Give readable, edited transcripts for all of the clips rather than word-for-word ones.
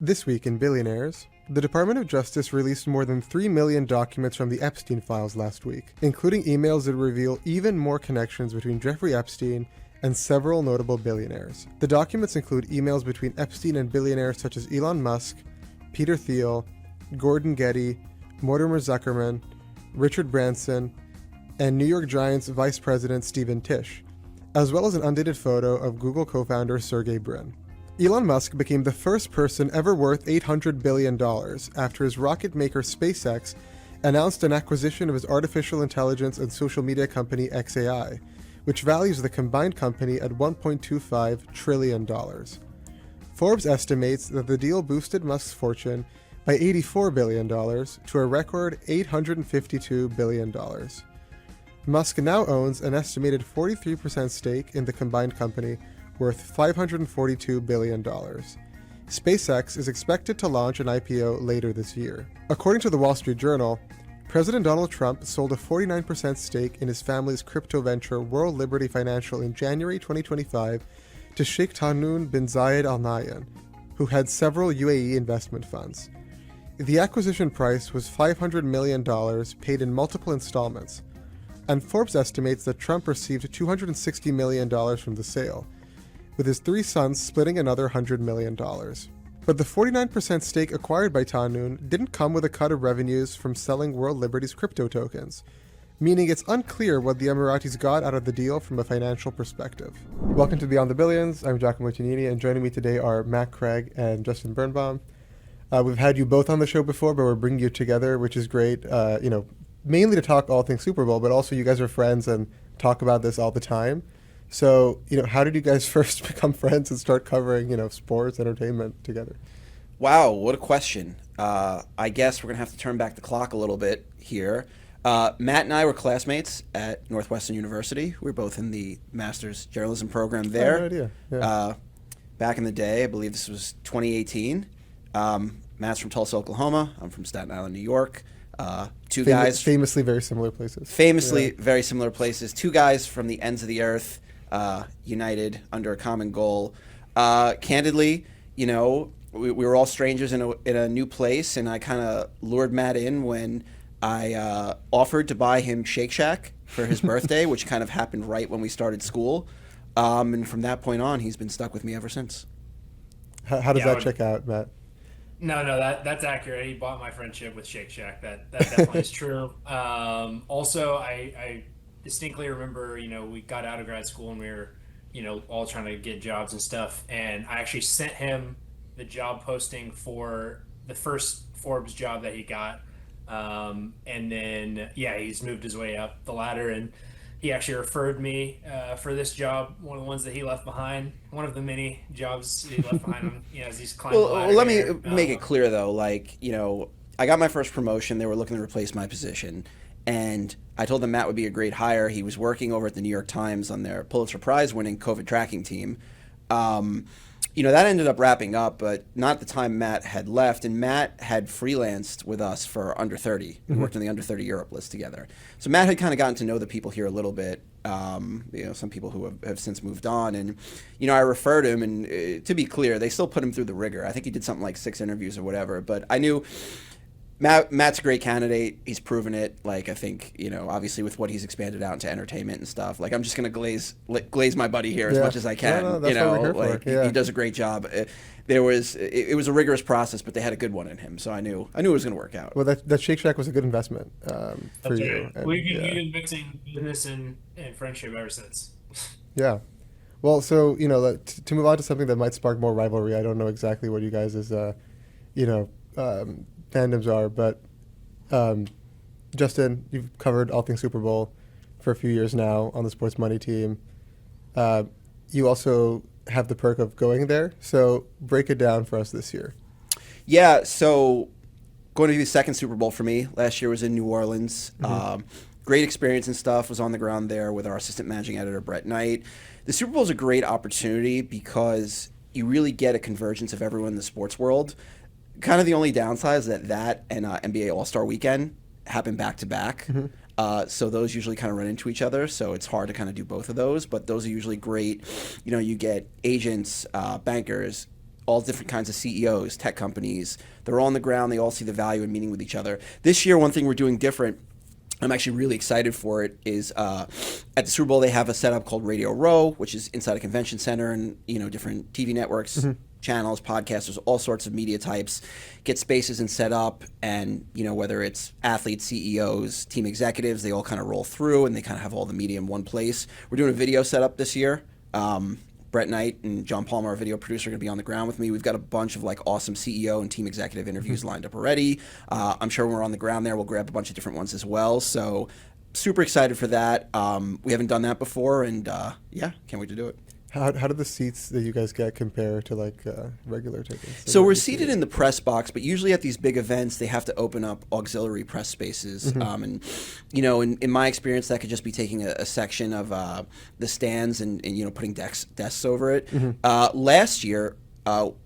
This week in Billionaires, the Department of Justice released more than 3 million documents from the Epstein files last week, including emails that reveal even more connections between Jeffrey Epstein and several notable billionaires. The documents include emails between Epstein and billionaires such as Elon Musk, Peter Thiel, Gordon Getty, Mortimer Zuckerman, Richard Branson, and New York Giants Vice President Stephen Tisch, as well as an undated photo of Google co-founder Sergey Brin. Elon Musk became the first person ever worth $800 billion after his rocket maker SpaceX announced an acquisition of his artificial intelligence and social media company xAI, which values the combined company at $1.25 trillion. Forbes estimates that the deal boosted Musk's fortune by $84 billion to a record $852 billion. Musk now owns an estimated 43% stake in the combined company, worth $542 billion. SpaceX is expected to launch an IPO later this year. According to the Wall Street Journal, President Donald Trump sold a 49% stake in his family's crypto venture World Liberty Financial in January 2025 to Sheikh Tahnoon bin Zayed Al Nahyan, who had several UAE investment funds. The acquisition price was $500 million paid in multiple installments, and Forbes estimates that Trump received $260 million from the sale, with his three sons splitting another $100 million. But the 49% stake acquired by Tahnoon didn't come with a cut of revenues from selling World Liberty's crypto tokens, meaning it's unclear what the Emiratis got out of the deal from a financial perspective. Welcome to Beyond the Billions. I'm Giacomo, and joining me today are Matt Craig and Justin Birnbaum. We've had you both on the show before, but we're bringing you together, which is great, mainly to talk all things Super Bowl, but also you guys are friends and talk about this all the time. So, how did you guys first become friends and start covering, sports, entertainment together? Wow, what a question. I guess we're going to have to turn back the clock a little bit here. Matt and I were classmates at Northwestern University. We were both in the master's journalism program there. Oh, no idea. Yeah. Back in the day, I believe this was 2018. Matt's from Tulsa, Oklahoma. I'm from Staten Island, New York. Two guys. Famously very similar places. Very similar places. Two guys from the ends of the earth. United under a common goal. Candidly, we were all strangers in a new place, and I kind of lured Matt in when I offered to buy him Shake Shack for his birthday, which kind of happened right when we started school. And from that point on, he's been stuck with me ever since. How does that check out, Matt? No, that's accurate. He bought my friendship with Shake Shack. That definitely is true. Also, I distinctly remember, we got out of grad school and we were, all trying to get jobs and stuff. And I actually sent him the job posting for the first Forbes job that he got. And then, he's moved his way up the ladder, and he actually referred me for this job, one of the ones that he left behind, one of the many jobs he left behind him, as he's climbed the ladder. Let me make it clear, though, I got my first promotion. They were looking to replace my position. And I told them Matt would be a great hire. He was working over at the New York Times on their Pulitzer Prize-winning COVID tracking team. That ended up wrapping up, but not at the time Matt had left. And Matt had freelanced with us for Under 30. We worked on the Under 30 Europe list together. So Matt had kind of gotten to know the people here a little bit. Some people who have since moved on. And, I referred him, and to be clear, they still put him through the rigor. I think he did something like 6 interviews or whatever. But I knew Matt's a great candidate. He's proven it. I think, obviously with what he's expanded out into entertainment and stuff. I'm just going to glaze my buddy here as much as I can. No, that's what we're here for. He does a great job. It was a rigorous process, but they had a good one in him. So I knew it was going to work out. Well, that Shake Shack was a good investment for you. And, we've been mixing business and friendship ever since. Yeah. Well, so, to move on to something that might spark more rivalry, I don't know exactly what you guys' fandoms are, but Justin, you've covered all things Super Bowl for a few years now on the Sports Money team. You also have the perk of going there, so break it down for us this year. Yeah, so going to be the second Super Bowl for me. Last year was in New Orleans. Great experience and stuff. Was on the ground there with our assistant managing editor, Brett Knight. The Super Bowl is a great opportunity because you really get a convergence of everyone in the sports world. Kind of the only downside is that and NBA All-Star Weekend happen back-to-back. So those usually kind of run into each other. So it's hard to kind of do both of those. But those are usually great. You get agents, bankers, all different kinds of CEOs, tech companies. They're all on the ground. They all see the value in meeting with each other. This year, one thing we're doing different, I'm actually really excited for it, is at the Super Bowl they have a setup called Radio Row, which is inside a convention center, and different TV networks, channels, podcasts, there's all sorts of media types, get spaces and set up, and whether it's athletes, CEOs, team executives, they all kind of roll through and they kind of have all the media in one place. We're doing a video setup this year. Brett Knight and John Palmer, our video producer, are going to be on the ground with me. We've got a bunch of awesome CEO and team executive interviews lined up already. I'm sure when we're on the ground there, we'll grab a bunch of different ones as well. So super excited for that. We haven't done that before, and can't wait to do it. How do the seats that you guys get compare to regular tickets? So we're seated in the press box, but usually at these big events, they have to open up auxiliary press spaces. And in my experience, that could just be taking a section of the stands and putting desks over it. Last year,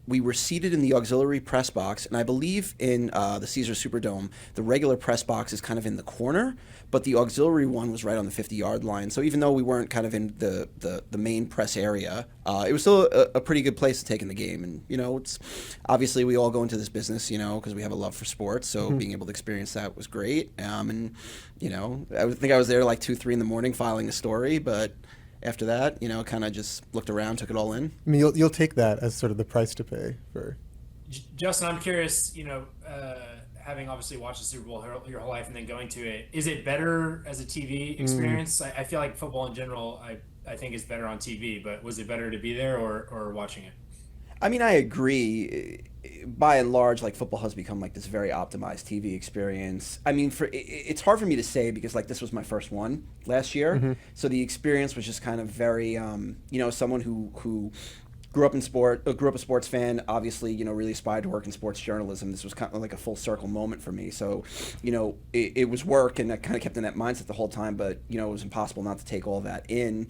we were seated in the auxiliary press box, and I believe in the Caesars Superdome, the regular press box is kind of in the corner, but the auxiliary one was right on the 50-yard line. So even though we weren't kind of in the main press area, it was still a pretty good place to take in the game. And it's obviously we all go into this business, because we have a love for sports. So being able to experience that was great. And I would think I was there like 2, 3 in the morning filing a story, but after that, kind of just looked around, took it all in. I mean, you'll take that as sort of the price to pay for. Justin, I'm curious, having obviously watched the Super Bowl your whole life and then going to it, is it better as a TV experience? I feel like football in general, I think is better on TV, but was it better to be there or watching it? I mean, I agree. By and large, football has become this very optimized TV experience. I mean, it's hard for me to say because this was my first one last year, so the experience was just kind of very, someone who grew up a sports fan, obviously, really aspired to work in sports journalism. This was kind of like a full circle moment for me. So, it was work, and I kind of kept in that mindset the whole time. But it was impossible not to take all that in.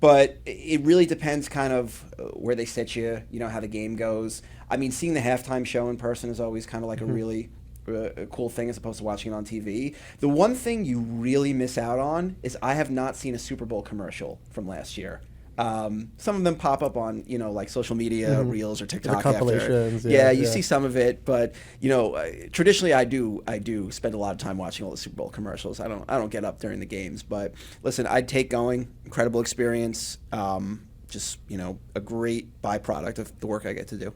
But it really depends kind of where they set you, how the game goes. I mean, seeing the halftime show in person is always kind of a really cool thing as opposed to watching it on TV. The one thing you really miss out on is I have not seen a Super Bowl commercial from last year. Some of them pop up on, social media, Reels or TikTok. The compilations. After. You see some of it, but traditionally I do spend a lot of time watching all the Super Bowl commercials. I don't get up during the games, but listen, I'd take going. Incredible experience. Just a great byproduct of the work I get to do.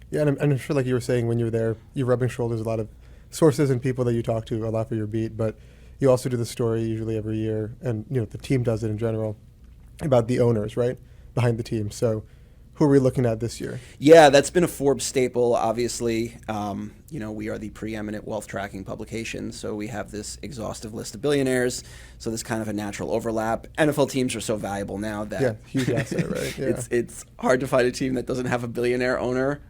Yeah, and I'm sure, like you were saying, when you were there, you're rubbing shoulders with a lot of sources and people that you talk to a lot for your beat, but you also do the story usually every year, and the team does it in general, about the owners, right, behind the team. So who are we looking at this year? Yeah, that's been a Forbes staple, obviously. We are the preeminent wealth tracking publication, so we have this exhaustive list of billionaires, so there's kind of a natural overlap. NFL teams are so valuable now that huge asset, right? Yeah. It's hard to find a team that doesn't have a billionaire owner.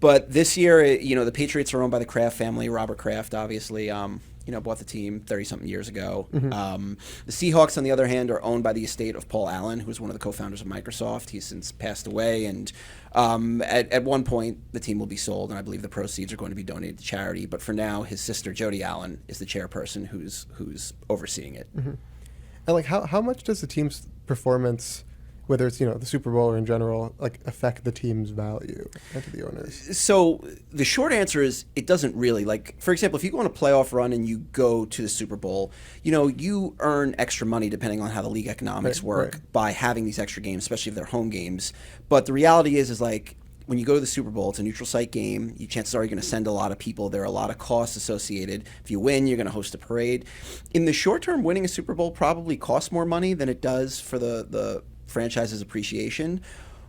But this year, the Patriots are owned by the Kraft family. Robert Kraft, obviously, bought the team 30-something years ago. The Seahawks, on the other hand, are owned by the estate of Paul Allen, who was one of the co-founders of Microsoft. He's since passed away, and at one point, the team will be sold, and I believe the proceeds are going to be donated to charity. But for now, his sister, Jody Allen, is the chairperson who's overseeing it. And how much does the team's performance, whether it's the Super Bowl or in general, affect the team's value and to the owners? So the short answer is it doesn't really. For example, if you go on a playoff run and you go to the Super Bowl, you earn extra money depending on how the league economics work by having these extra games, especially if they're home games. But the reality is when you go to the Super Bowl, it's a neutral site game. Chances are you're going to send a lot of people. There are a lot of costs associated. If you win, you're going to host a parade. In the short term, winning a Super Bowl probably costs more money than it does for the franchise's appreciation.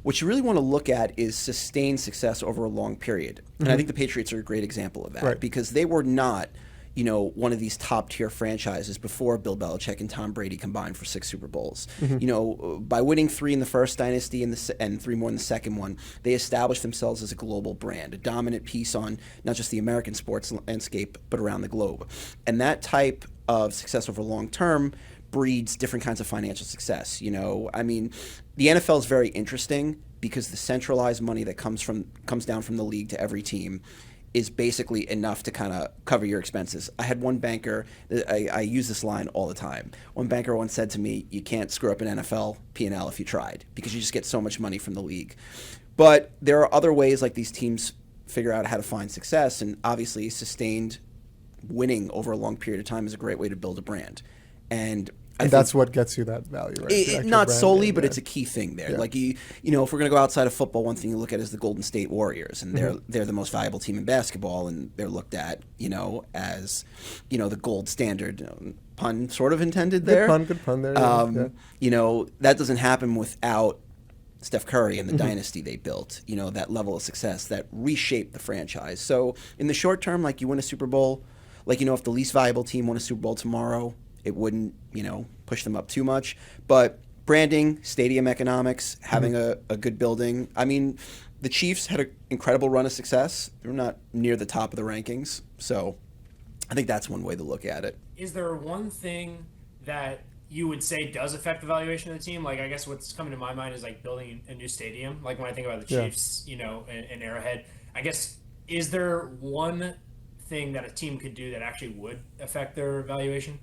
What you really want to look at is sustained success over a long period. And I think the Patriots are a great example of that because they were not, one of these top tier franchises before Bill Belichick and Tom Brady combined for 6 Super Bowls. By winning 3 in the first dynasty and 3 more in the second one, they established themselves as a global brand, a dominant piece on not just the American sports landscape, but around the globe. And that type of success over long term breeds different kinds of financial success. I mean, the NFL is very interesting because the centralized money that comes down from the league to every team is basically enough to kind of cover your expenses. I had one banker, I use this line all the time. One banker once said to me, you can't screw up an NFL P&L if you tried because you just get so much money from the league. But there are other ways like these teams figure out how to find success, and obviously sustained winning over a long period of time is a great way to build a brand. And I And think that's what gets you that value, right? The actual not solely, branding, but yeah. it's a key thing there. Yeah. Like if we're gonna go outside of football, one thing you look at is the Golden State Warriors, and Mm-hmm. they're the most valuable team in basketball, and they're looked at as the gold standard. Pun sort of intended there. Good pun there. Yeah. That doesn't happen without Steph Curry and the Mm-hmm. dynasty they built, that level of success that reshaped the franchise. So in the short term, like you win a Super Bowl, like, if the least valuable team won a Super Bowl tomorrow, it wouldn't, push them up too much. But branding, stadium economics, having a good building. I mean, the Chiefs had an incredible run of success. They're not near the top of the rankings. So I think that's one way to look at it. Is there one thing that you would say does affect the valuation of the team? Like, I guess what's coming to my mind is like building a new stadium. Like when I think about the Yeah. Chiefs, and Arrowhead, I guess, is there one thing that a team could do that actually would affect their valuation?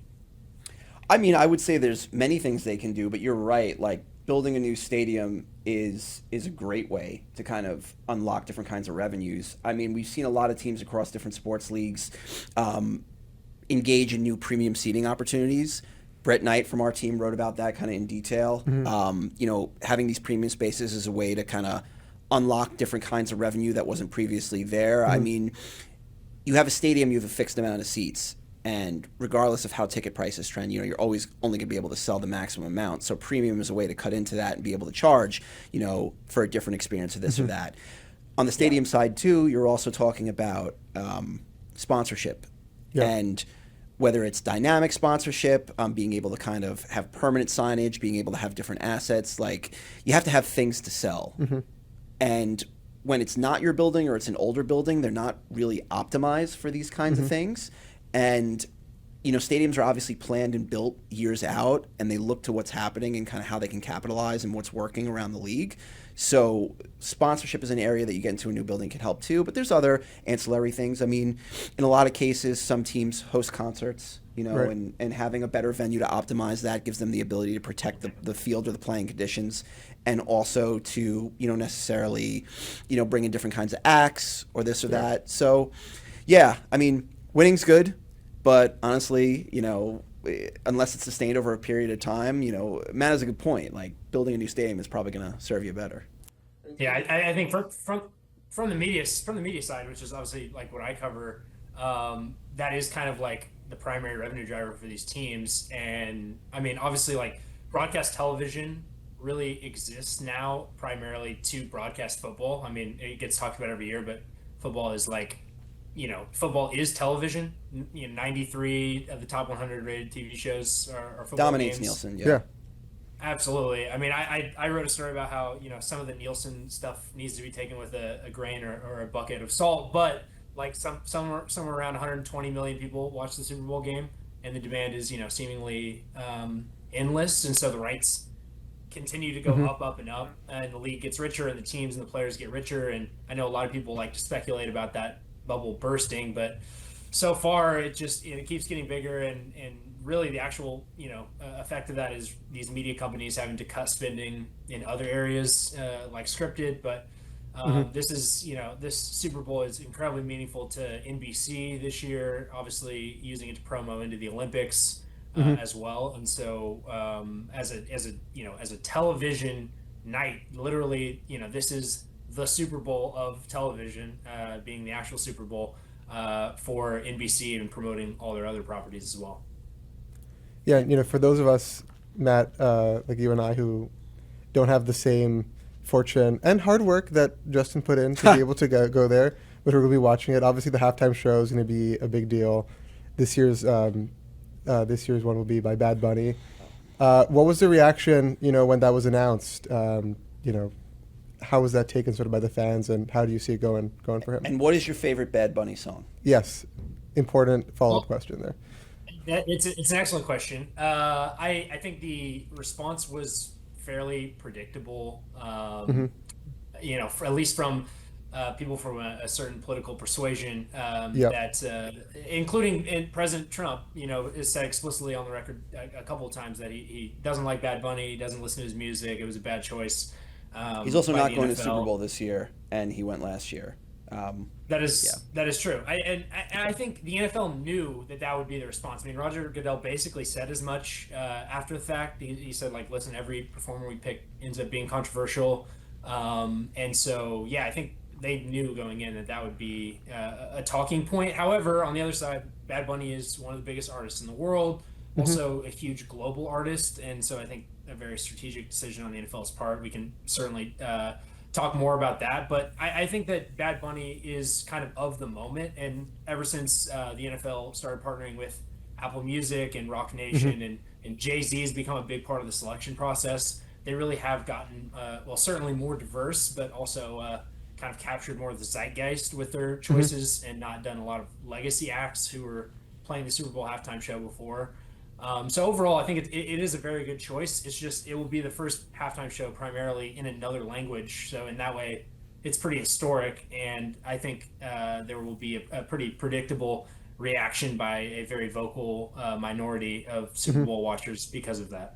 I mean, I would say there's many things they can do, but you're right. Like building a new stadium is a great way to kind of unlock different kinds of revenues. I mean, we've seen a lot of teams across different sports leagues engage in new premium seating opportunities. Brett Knight from our team wrote about that kind of in detail. Having these premium spaces is a way to kind of unlock different kinds of revenue that wasn't previously there. I mean, you have a stadium, you have a fixed amount of seats. And regardless of how ticket prices trend, you're always only going to be able to sell the maximum amount. So premium is a way to cut into that and be able to charge, for a different experience of this or that. On the stadium side too, you're also talking about sponsorship, and whether it's dynamic sponsorship, being able to kind of have permanent signage, being able to have different assets. Like you have to have things to sell, and when it's not your building or it's an older building, they're not really optimized for these kinds of things. And stadiums are obviously planned and built years out, and they look to what's happening and kind of how they can capitalize and what's working around the league. So sponsorship is an area that you get into a new building can help too, but there's other ancillary things. I mean, in a lot of cases, some teams host concerts, Right. and having a better venue to optimize that gives them the ability to protect the field or the playing conditions, and also to, necessarily, bring in different kinds of acts or this or that. So, yeah, I mean, winning's good, but honestly, unless it's sustained over a period of time, Matt has a good point. Like building a new stadium is probably going to serve you better. Yeah, I think from the media side, which is obviously like what I cover, that is kind of like the primary revenue driver for these teams. And I mean, obviously, like broadcast television really exists now primarily to broadcast football. I mean, it gets talked about every year, but football is like, football is television. 93 of the top 100 rated TV shows are football Dominates games. Nielsen, Yeah. Absolutely. I mean, I wrote a story about how, some of the Nielsen stuff needs to be taken with a grain or a bucket of salt, but like somewhere around 120 million people watch the Super Bowl game, and the demand is, seemingly endless. And so the rights continue to go up and up, and the league gets richer, and the teams and the players get richer. And I know a lot of people like to speculate about that bubble bursting, but so far it just it keeps getting bigger, and really the actual effect of that is these media companies having to cut spending in other areas like scripted. But this is this Super Bowl is incredibly meaningful to NBC this year, obviously using it to promo into the Olympics as well. And so as a television night, literally, this is the Super Bowl of television, being the actual Super Bowl for NBC and promoting all their other properties as well. Yeah, for those of us, Matt, like you and I, who don't have the same fortune and hard work that Justin put in to be able to go there, but we're going to be watching it. Obviously, the halftime show is going to be a big deal. This year's one will be by Bad Bunny. What was the reaction, when that was announced? How was that taken sort of by the fans, and how do you see it going for him? And what is your favorite Bad Bunny song? Yes, important follow-up question there. It's an excellent question. I think the response was fairly predictable. At least from people from a certain political persuasion, Yep. that including President Trump, has said explicitly on the record a couple of times that he doesn't like Bad Bunny, he doesn't listen to his music, it was a bad choice. He's also by not the going to the Super NFL. Bowl this year, and he went last year. Yeah. That is true. I think the NFL knew that that would be the response. I mean, Roger Goodell basically said as much after the fact. He said like, listen, every performer we pick ends up being controversial, and so yeah, I think they knew going in that that would be a talking point. However, on the other side, Bad Bunny is one of the biggest artists in the world, Hmm. also a huge global artist, and so I think a very strategic decision on the NFL's part. We can certainly talk more about that. But I think that Bad Bunny is kind of the moment. And ever since the NFL started partnering with Apple Music and Rock Hmm. Nation and Jay-Z has become a big part of the selection process, they really have gotten, well, certainly more diverse, but also kind of captured more of the zeitgeist with their Hmm. choices and not done a lot of legacy acts who were playing the Super Bowl halftime show before. So overall, I think it is a very good choice. It's just it will be the first halftime show primarily in another language. So in that way, it's pretty historic, and I think there will be a pretty predictable reaction by a very vocal minority of Super Hmm. Bowl watchers because of that.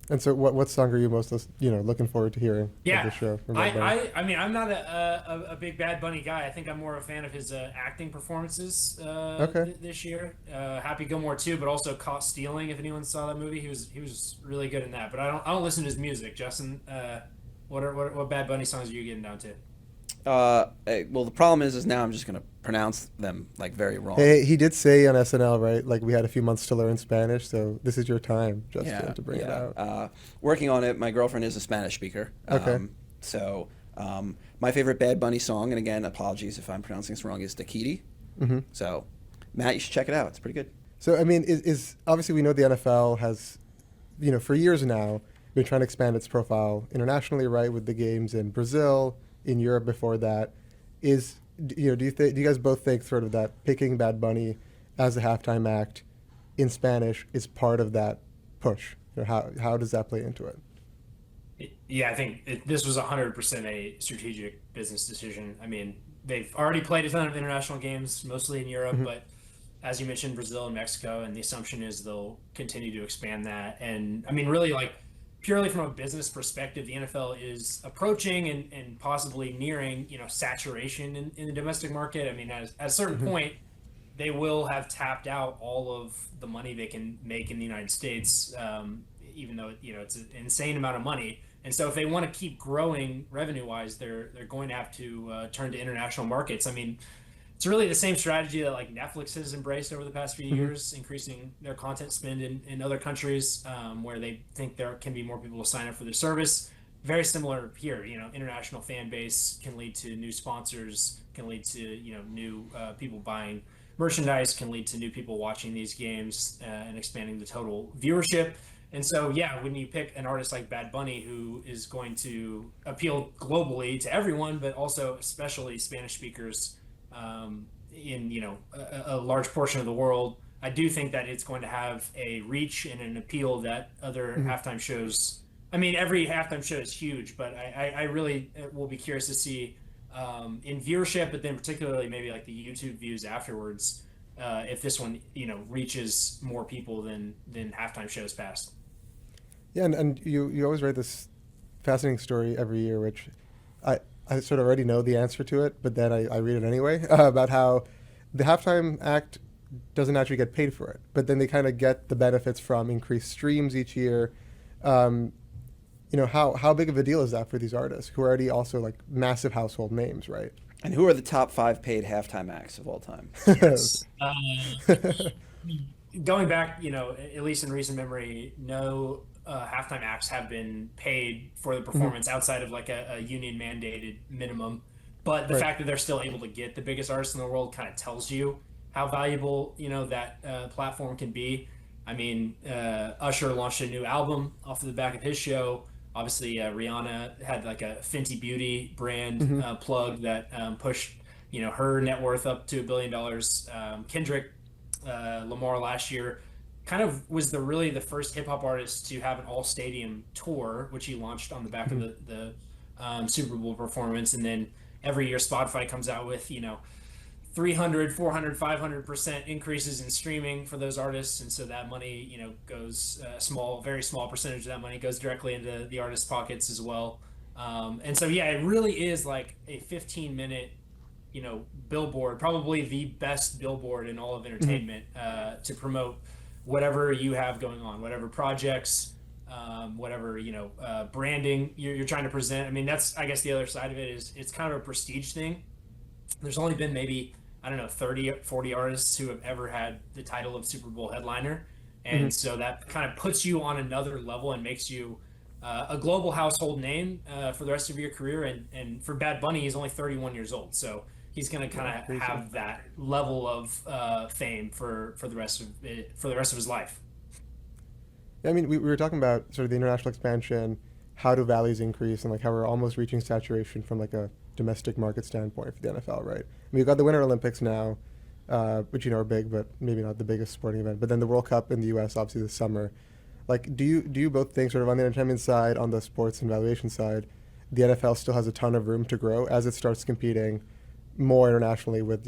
And so, what song are you most looking forward to hearing at Yeah, this show from Bad Bunny? I mean, I'm not a big Bad Bunny guy. I think I'm more a fan of his acting performances Okay. this year. Happy Gilmore too, but also Caught Stealing. If anyone saw that movie, he was really good in that. But I don't listen to his music. Justin, what Bad Bunny songs are you getting down to? Well, the problem is now I'm just gonna pronounce them like very wrong. Hey, he did say on SNL, right? Like we had a few months to learn Spanish, so this is your time, Justin, Yeah, to bring it yeah. out. Working on it. My girlfriend is a Spanish speaker. Okay. My favorite Bad Bunny song, and again, apologies if I'm pronouncing this wrong, is Takiti. Hmm. So, Matt, you should check it out. It's pretty good. So I mean, is obviously we know the NFL has, for years now been trying to expand its profile internationally, right? With the games in Brazil, in Europe before that. Is do you guys both think sort of that picking Bad Bunny as a halftime act in Spanish is part of that push? How does that play into it? Yeah, I think this was 100% a strategic business decision. I mean, they've already played a ton of international games, mostly in Europe, Hmm. but as you mentioned, Brazil and Mexico, and the assumption is they'll continue to expand that. And I mean, really, like purely from a business perspective, the NFL is approaching and possibly nearing, saturation in the domestic market. I mean, at a certain Hmm. point, they will have tapped out all of the money they can make in the United States, even though it's an insane amount of money. And so, if they want to keep growing revenue wise, they're going to have to turn to international markets. I mean, it's really the same strategy that like Netflix has embraced over the past few Hmm. years, increasing their content spend in other countries where they think there can be more people to sign up for their service. Very similar here, international fan base can lead to new sponsors, can lead to new people buying merchandise, can lead to new people watching these games and expanding the total viewership. And so, yeah, when you pick an artist like Bad Bunny, who is going to appeal globally to everyone, but also especially Spanish speakers in a large portion of the world, I do think that it's going to have a reach and an appeal that other Hmm. halftime shows. I mean, every halftime show is huge, but I really will be curious to see in viewership, but then particularly maybe like the YouTube views afterwards, if this one reaches more people than halftime shows past. Yeah, and you always write this fascinating story every year, which I I sort of already know the answer to it, but then I read it anyway about how the halftime act doesn't actually get paid for it, but then they kind of get the benefits from increased streams each year. Um, how big of a deal is that for these artists who are already also like massive household names, right? And who are the top five paid halftime acts of all time? Yes. Going back, at least in recent memory, no halftime acts have been paid for the Mhm. performance outside of like a union mandated minimum. But the Right. fact that they're still able to get the biggest artists in the world kind of tells you how valuable, that platform can be. I mean, Usher launched a new album off of the back of his show. Obviously, Rihanna had like a Fenty Beauty brand Hmm. plug that pushed, her net worth up to $1 billion. Kendrick Lamar last year kind of was the first hip hop artist to have an all stadium tour, which he launched on the back of Hmm. the Super Bowl performance. And then every year Spotify comes out with 300, 400, 500% increases in streaming for those artists, and so that money goes very small percentage of that money goes directly into the artist's pockets as well. And so, yeah, it really is like a 15-minute, billboard, probably the best billboard in all of Hmm. entertainment, to promote whatever you have going on, whatever projects, whatever, branding you're trying to present. I mean, that's, I guess, the other side of it is it's kind of a prestige thing. There's only been maybe, I don't know, 30, 40 artists who have ever had the title of Super Bowl headliner. Hmm. And so that kind of puts you on another level and makes you a global household name for the rest of your career. And for Bad Bunny, he's only 31 years old. So he's going to Yeah, kind of crazy. have that level of fame for the rest of for the rest of his life. Yeah, I mean, we were talking about sort of the international expansion, how do values increase, and like how we're almost reaching saturation from like a domestic market standpoint for the NFL, right? I mean, we've got the Winter Olympics now, which are big, but maybe not the biggest sporting event. But then the World Cup in the U.S. obviously this summer. Like, do you both think sort of on the entertainment side, on the sports and valuation side, the NFL still has a ton of room to grow as it starts competing more internationally with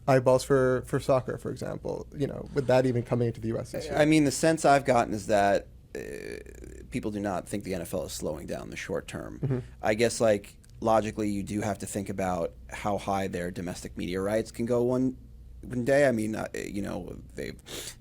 eyeballs for soccer, for example, with that even coming into the U.S. this I year. mean, the sense I've gotten is that people do not think the NFL is slowing down in the short term. Hmm. I guess, like, logically, you do have to think about how high their domestic media rights can go one day. I mean,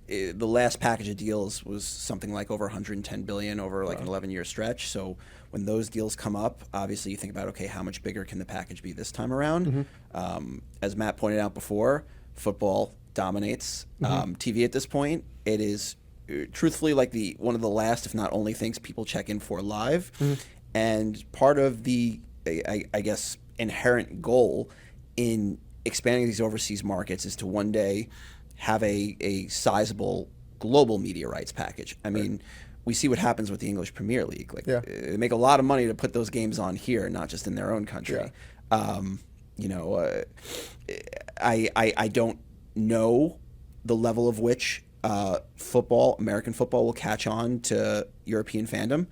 the last package of deals was something like over 110 billion over like an Wow. 11-year stretch. So when those deals come up, obviously you think about, okay, how much bigger can the package be this time around? Hmm. As Matt pointed out before, football dominates Hmm. TV at this point. It is truthfully like the one of the last, if not only, things people check in for live, Hmm. and part of the I guess inherent goal in expanding these overseas markets is to one day have a sizable global media rights package. I Right. mean, we see what happens with the English Premier League. Like, Yeah. they make a lot of money to put those games on here, not just in their own Yeah. country. Um, you know, I don't know the level of which American football, will catch on to European fandom.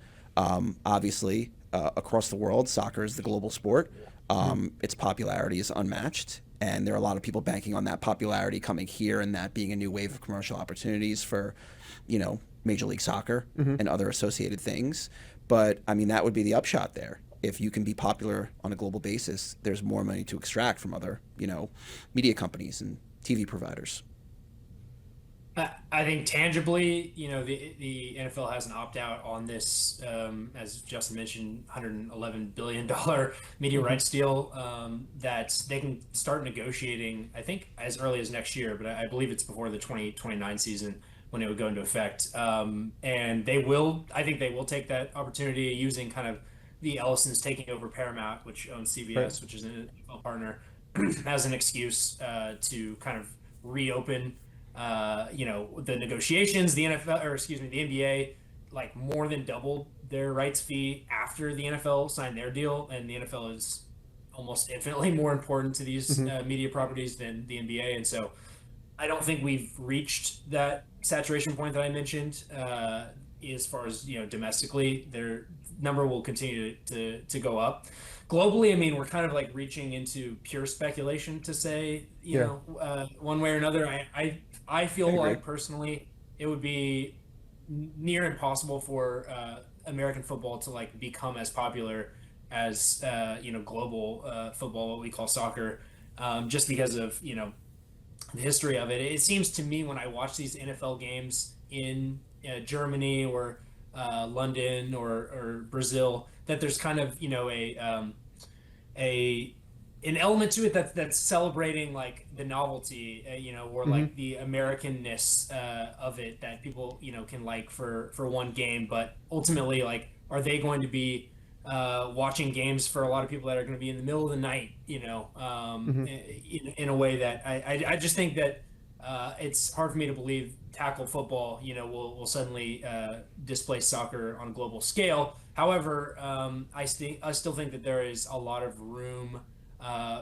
Obviously, across the world, soccer is the global sport. Hmm. Its popularity is unmatched, and there are a lot of people banking on that popularity coming here and that being a new wave of commercial opportunities for, Major League Soccer Hmm. and other associated things. But I mean, that would be the upshot there. If you can be popular on a global basis, there's more money to extract from other, media companies and TV providers. I think tangibly, the NFL has an opt out on this, as Justin mentioned, $111 billion media Hmm. rights deal, that they can start negotiating, I think, as early as next year, but I believe it's before the 2029 season when it would go into effect. And I think they will take that opportunity using kind of the Ellisons taking over Paramount, which owns Right. CBS, which is an NFL partner, as an excuse to kind of reopen the negotiations. The NFL, or excuse me, the NBA, like more than doubled their rights fee after the NFL signed their deal, and the NFL is almost infinitely more important to these Hmm. media properties than the NBA. And so I don't think we've reached that saturation point that I mentioned. As far as domestically, their number will continue to go up. Globally, I mean, we're kind of like reaching into pure speculation to say, Yeah. one way or another. I I feel agree. like personally, it would be near impossible for American football to like become as popular as global football, what we call soccer, just because of the history of it. It seems to me when I watch these NFL games in Germany or London or Brazil that there's kind of a an element to it that's celebrating like the novelty, or Hmm. like the Americanness of it that people can like for one game, but ultimately like are they going to be watching games for a lot of people that are going to be in the middle of the night, Hmm. in a way that I just think that it's hard for me to believe tackle football, will suddenly displace soccer on a global scale. However, I still think that there is a lot of room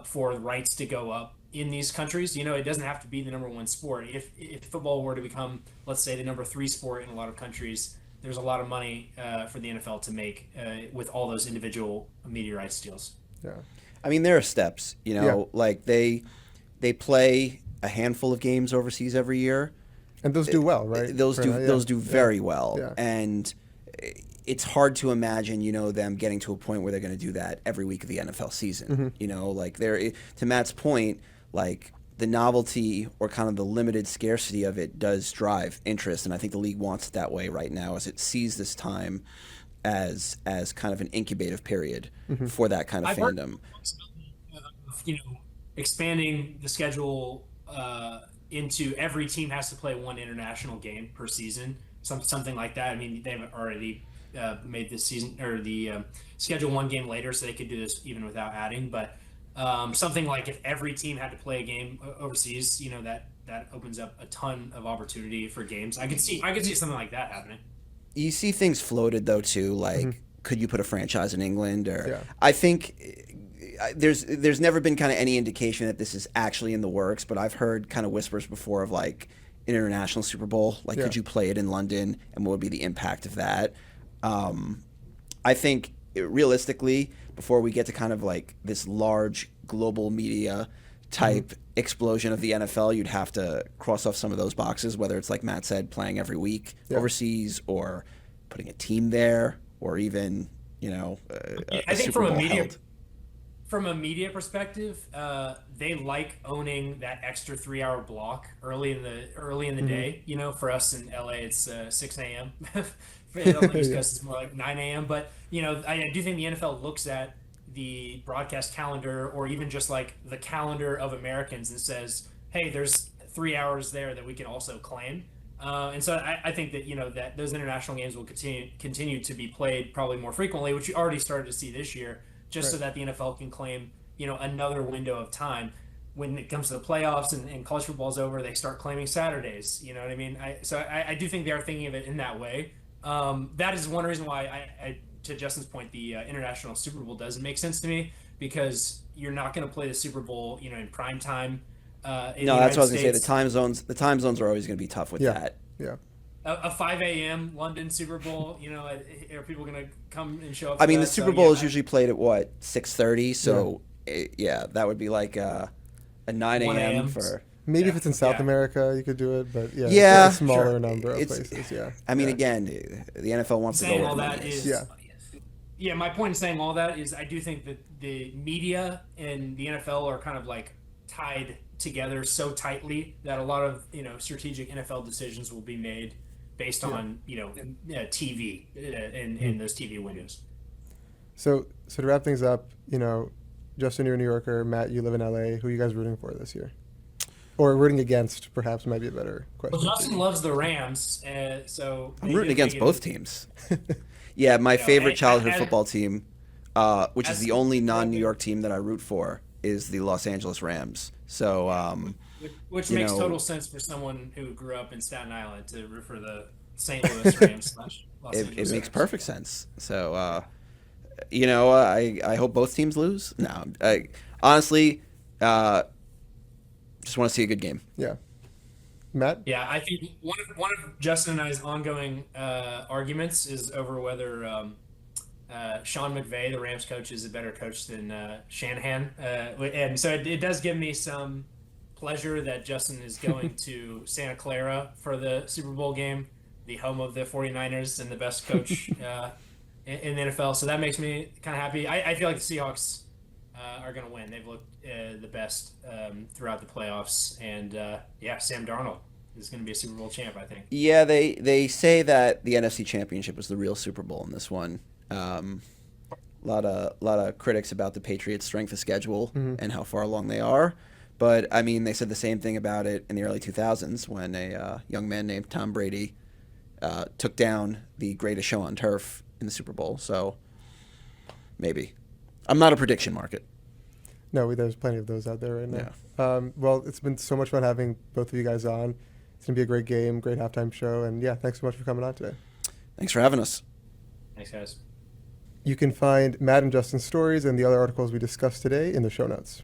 for the rights to go up in these countries. It doesn't have to be the number one sport. If football were to become, let's say, the number three sport in a lot of countries, there's a lot of money for the NFL to make with all those individual media rights deals. Yeah. I mean, there are steps. Yeah. Like they play a handful of games overseas every year. And those do well, right? Those For do now, yeah. those do Yeah. very well, Yeah. and it's hard to imagine, them getting to a point where they're going to do that every week of the NFL season. Like to Matt's point, like the novelty or kind of the limited scarcity of it does drive interest, and I think the league wants it that way right now, as it sees this time as kind of an incubative period for that kind of I've heard fandom. expanding the schedule into every team has to play one international game per season, something like that. I mean, they've already made this season or the schedule one game later, so they could do this even without adding. But something like if every team had to play a game overseas, that opens up a ton of opportunity for games. I could see something like that happening. You see things floated though too, like could you put a franchise in England? Or I think there's never been kind of any indication that this is actually in the works, but I've heard kind of whispers before of like an international Super Bowl. Like, could you play it in London, and what would be the impact of that? I think realistically, before we get to kind of like this large global media type explosion of the NFL, you'd have to cross off some of those boxes, whether it's like Matt said, playing every week overseas, or putting a team there, or even I think Super Bowl from a media perspective, they like owning that extra 3 hour block early in the day. For us in LA, it's 6 a.m. On the East Coast, it's more like 9 a.m. But I do think the NFL looks at the broadcast calendar, or even just like the calendar of Americans, and says, "Hey, there's 3 hours there that we can also claim." And so I think that that those international games will continue to be played probably more frequently, which you already started to see this year, just so that the NFL can claim another window of time. When it comes to the playoffs and college football's over, they start claiming Saturdays. You know what I mean? I do think they are thinking of it in that way. That is one reason why to Justin's point, the international Super Bowl doesn't make sense to me, because you're not going to play the Super Bowl, in prime time. No, that's what I was going to say. The time zones are always going to be tough with that. Yeah. A 5 a.m. London Super Bowl, are people going to come and show up? I mean, the Super Bowl is usually played at what, 6:30? So that would be like a 9 a.m. for. Maybe if it's in South America, you could do it, but it's a smaller number of places. Yeah. I mean, again, the NFL wants to go all where that is. Yeah, my point in saying all that is I do think that the media and the NFL are kind of like tied together so tightly that a lot of strategic NFL decisions will be made based on TV in those TV windows. So to wrap things up, Justin, you're a New Yorker. Matt, you live in LA. Who are you guys rooting for this year? Or rooting against, perhaps, might be a better question. Well, Justin loves the Rams, so I'm rooting against both teams. Yeah, my favorite childhood football team, which is the only non-New York team that I root for, is the Los Angeles Rams. So, which makes total sense for someone who grew up in Staten Island to root for the St. Louis Rams. It makes perfect sense. So, I hope both teams lose. No, honestly, just want to see a good game. Yeah. Matt? Yeah, I think one of Justin and I's ongoing arguments is over whether Sean McVay, the Rams coach, is a better coach than Shanahan. And so it does give me some pleasure that Justin is going to Santa Clara for the Super Bowl game, the home of the 49ers and the best coach in the NFL. So that makes me kind of happy. I feel like the Seahawks are going to win. They've looked the best throughout the playoffs. And, Sam Darnold is going to be a Super Bowl champ, I think. Yeah, they say that the NFC Championship was the real Super Bowl in this one. A lot of critics about the Patriots' strength of schedule and how far along they are. But, I mean, they said the same thing about it in the early 2000s when a young man named Tom Brady took down the greatest show on turf in the Super Bowl. So, maybe. I'm not a prediction market. No, there's plenty of those out there right now. Yeah. Well, it's been so much fun having both of you guys on. It's going to be a great game, great halftime show. And, thanks so much for coming on today. Thanks for having us. Thanks, guys. You can find Matt and Justin's stories and the other articles we discussed today in the show notes.